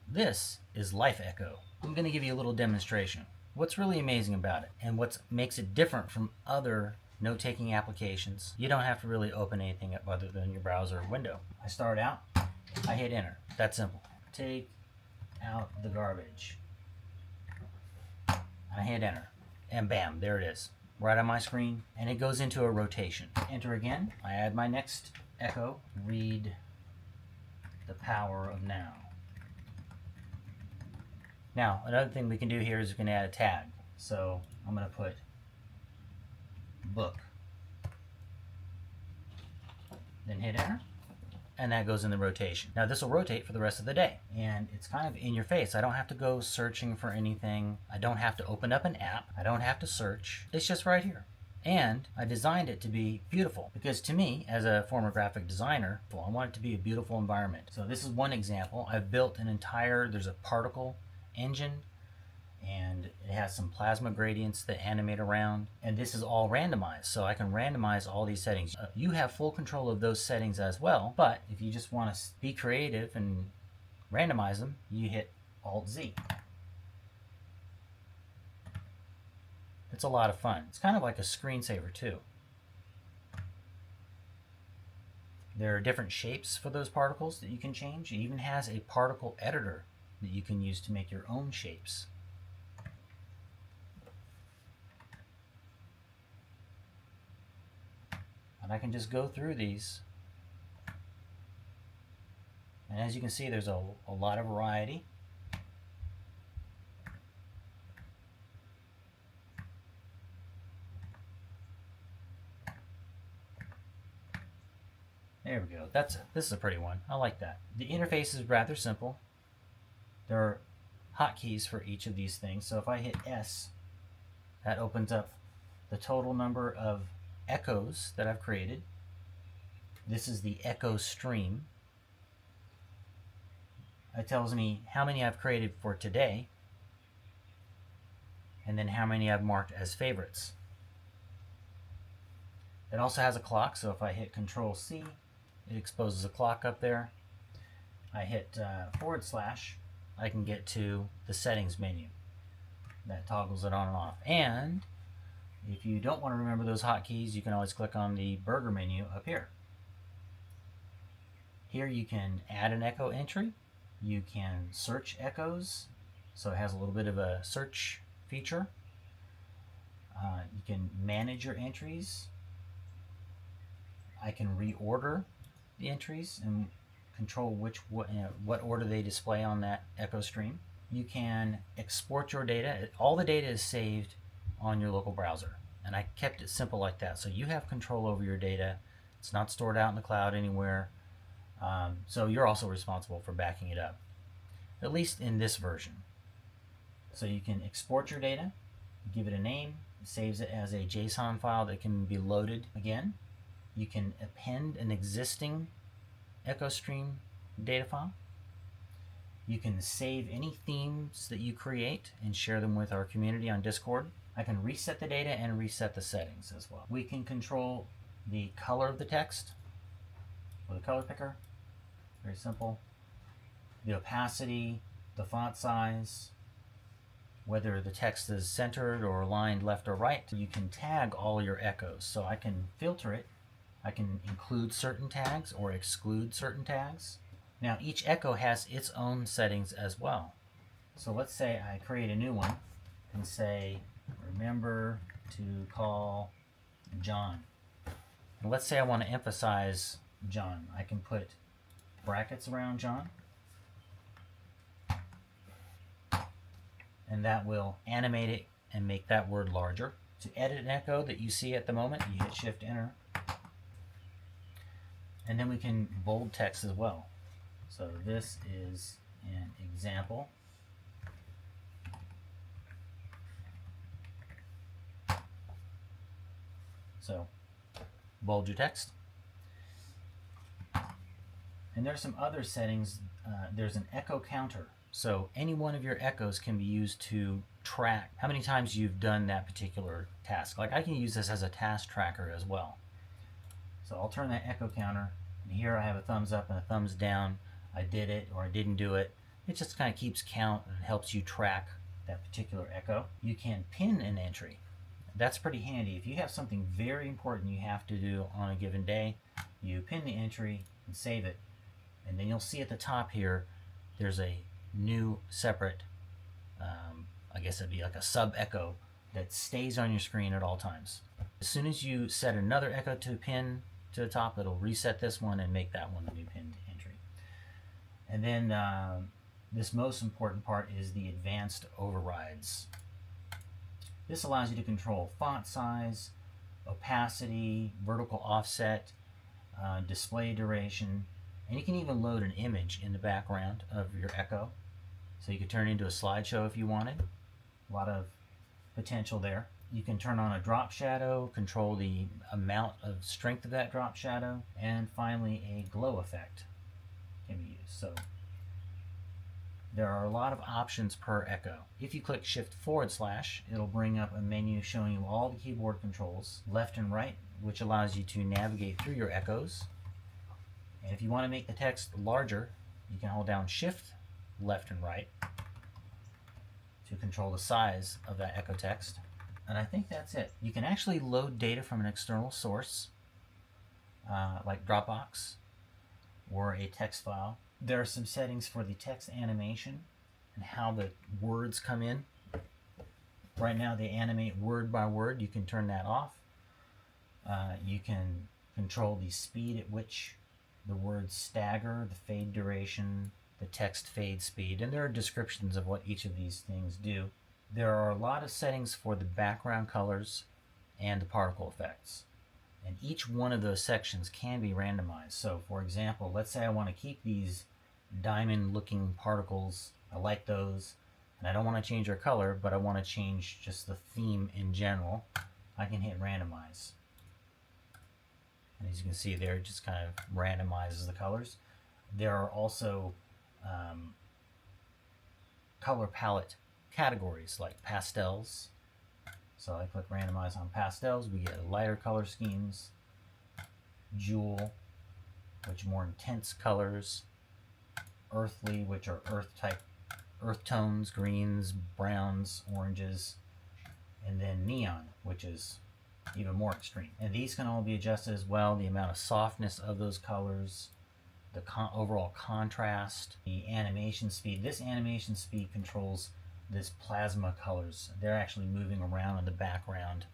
This is LifeEcho. I'm going to give you a little demonstration. What's really amazing about it and what makes it different from other note-taking applications, you don't have to really open anything up other than your browser window. I start out, I hit enter. That's simple. Take out the garbage. I hit enter, and bam, there it is, right on my screen, and it goes into a rotation. Enter again. I add my next echo. Read the power of now. Now, another thing we can do here is we can add a tag. So I'm going to put book. Then hit enter, and that goes in the rotation. Now this will rotate for the rest of the day, and it's kind of in your face. I don't have to go searching for anything. I don't have to open up an app. I don't have to search. It's just right here. And I designed it to be beautiful because to me, as a former graphic designer, I want it to be a beautiful environment. So this is one example. I've built an entire, there's a particle engine, and it has some plasma gradients that animate around, and this is all randomized, so I can randomize all these settings. You have full control of those settings as well, but if you just want to be creative and randomize them, you hit Alt-Z. It's a lot of fun. It's kind of like a screensaver too. There are different shapes for those particles that you can change. It even has a particle editor that you can use to make your own shapes. And I can just go through these. And as you can see, there's a lot of variety. There we go. This is a pretty one. I like that. The interface is rather simple. There are hotkeys for each of these things. So if I hit S, that opens up the total number of echoes that I've created. This is the echo stream. It tells me how many I've created for today, and then how many I've marked as favorites. It also has a clock, so if I hit Control-C, it exposes a clock up there. I hit /, I can get to the settings menu. That toggles it on and off. And if you don't want to remember those hotkeys, you can always click on the burger menu up here. Here you can add an echo entry. You can search echoes, so it has a little bit of a search feature. You can manage your entries. I can reorder the entries and control what order they display on that echo stream. You can export your data. All the data is saved on your local browser, and I kept it simple like that, so you have control over your data. It's not stored out in the cloud anywhere, so you're also responsible for backing it up, at least in this version. So you can export your data, give it a name, it saves it as a JSON file that can be loaded again. You can append an existing echo stream data file. You can save any themes that you create and share them with our community on Discord. I can reset the data and reset the settings as well. We can control the color of the text with a color picker. Very simple. The opacity, the font size, whether the text is centered or aligned left or right. You can tag all your echoes, so I can filter it. I can include certain tags or exclude certain tags. Now each echo has its own settings as well. So let's say I create a new one and say, remember to call John. And let's say I want to emphasize John. I can put brackets around John, and that will animate it and make that word larger. To edit an echo that you see at the moment, you hit Shift Enter. And then we can bold text as well. So this is an example. So bold your text. And there's some other settings. There's an echo counter. So any one of your echoes can be used to track how many times you've done that particular task. Like I can use this as a task tracker as well. So I'll turn that echo counter, and here I have a thumbs up and a thumbs down. I did it or I didn't do it. It just kind of keeps count and helps you track that particular echo. You can pin an entry. That's pretty handy. If you have something very important you have to do on a given day, you pin the entry and save it, and then you'll see at the top here there's a new separate, I guess it'd be like a sub echo that stays on your screen at all times. As soon as you set another echo to pin to the top, it'll reset this one and make that one the new pinned entry. And then this most important part is the advanced overrides. This allows you to control font size, opacity, vertical offset, display duration, and you can even load an image in the background of your echo. So you could turn it into a slideshow if you wanted. A lot of potential there. You can turn on a drop shadow, control the amount of strength of that drop shadow, and finally a glow effect can be used. So there are a lot of options per echo. If you click Shift /, it'll bring up a menu showing you all the keyboard controls, left and right, which allows you to navigate through your echoes. And if you want to make the text larger, you can hold down Shift, left and right to control the size of that echo text. And I think that's it. You can actually load data from an external source, like Dropbox or a text file. There are some settings for the text animation and how the words come in. Right now they animate word by word. You can turn that off. You can control the speed at which the words stagger, the fade duration, the text fade speed, and there are descriptions of what each of these things do. There are a lot of settings for the background colors and the particle effects. And each one of those sections can be randomized. So for example, let's say I want to keep these diamond looking particles. I like those, and I don't want to change their color, but I want to change just the theme in general. I can hit randomize. And as you can see there, it just kind of randomizes the colors. There are also color palette categories like pastels. So I click randomize on pastels, we get lighter color schemes, jewel, which are more intense colors, earthly, which are earth tones, greens, browns, oranges, and then neon, which is even more extreme. And these can all be adjusted as well, the amount of softness of those colors, the overall contrast, the animation speed. This animation speed controls this plasma colors. They're actually moving around in the background.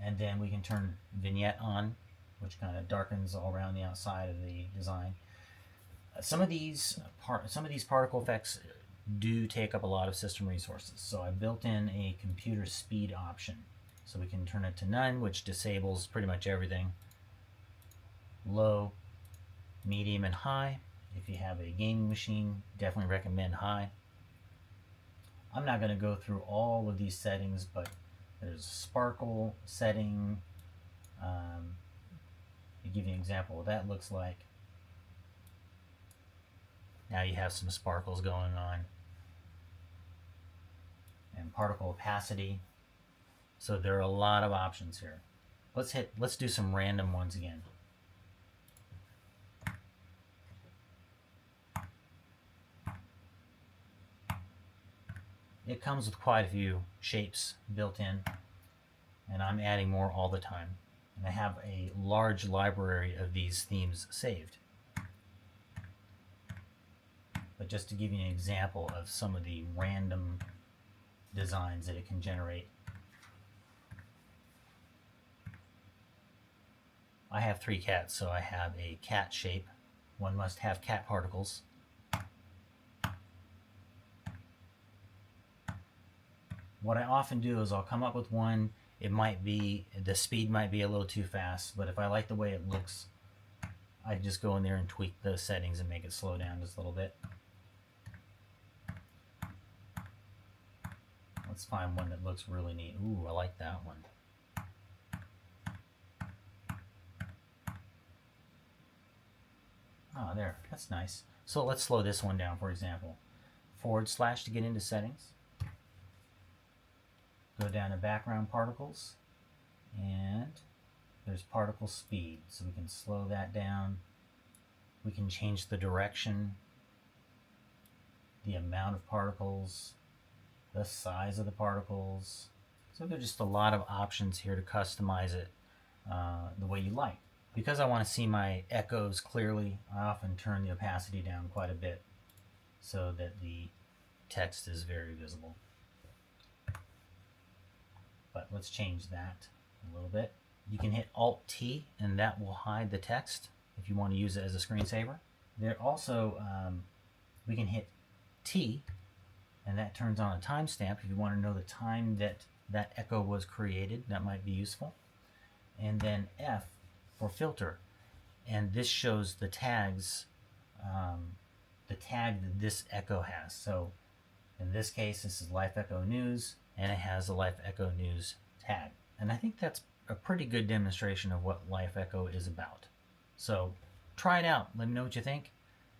And then we can turn vignette on, which kind of darkens all around the outside of the design. Some of these particle effects do take up a lot of system resources. So I built in a computer speed option. So we can turn it to none, which disables pretty much everything. Low, medium, and high. If you have a gaming machine, definitely recommend high. I'm not going to go through all of these settings, but there's sparkle setting. To give you an example of what that looks like. Now you have some sparkles going on. And particle opacity. So there are a lot of options here. Let's do some random ones again. It comes with quite a few shapes built in, and I'm adding more all the time. And I have a large library of these themes saved. But just to give you an example of some of the random designs that it can generate. I have 3 cats, so I have a cat shape. One must have cat particles. What I often do is I'll come up with one. It might be, the speed might be a little too fast, but if I like the way it looks, I just go in there and tweak the settings and make it slow down just a little bit. Let's find one that looks really neat. Ooh, I like that one. Oh, there, that's nice. So let's slow this one down, for example. / to get into settings. Go down to background particles, and there's particle speed. So we can slow that down. We can change the direction. the amount of particles, the size of the particles. So there's just a lot of options here to customize it the way you like. Because I want to see my echoes clearly, I often turn the opacity down quite a bit so that the text is very visible. But let's change that a little bit. You can hit Alt-T and that will hide the text if you want to use it as a screensaver. There also, we can hit T and that turns on a timestamp if you want to know the time that that echo was created. That might be useful. And then F for filter, and this shows the tags, the tag that this echo has. So in this case, this is LifeEcho News, and it has a LifeEcho News tag. And I think that's a pretty good demonstration of what LifeEcho is about. So try it out. Let me know what you think.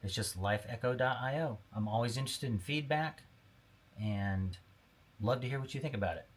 It's just lifeecho.io. I'm always interested in feedback and love to hear what you think about it.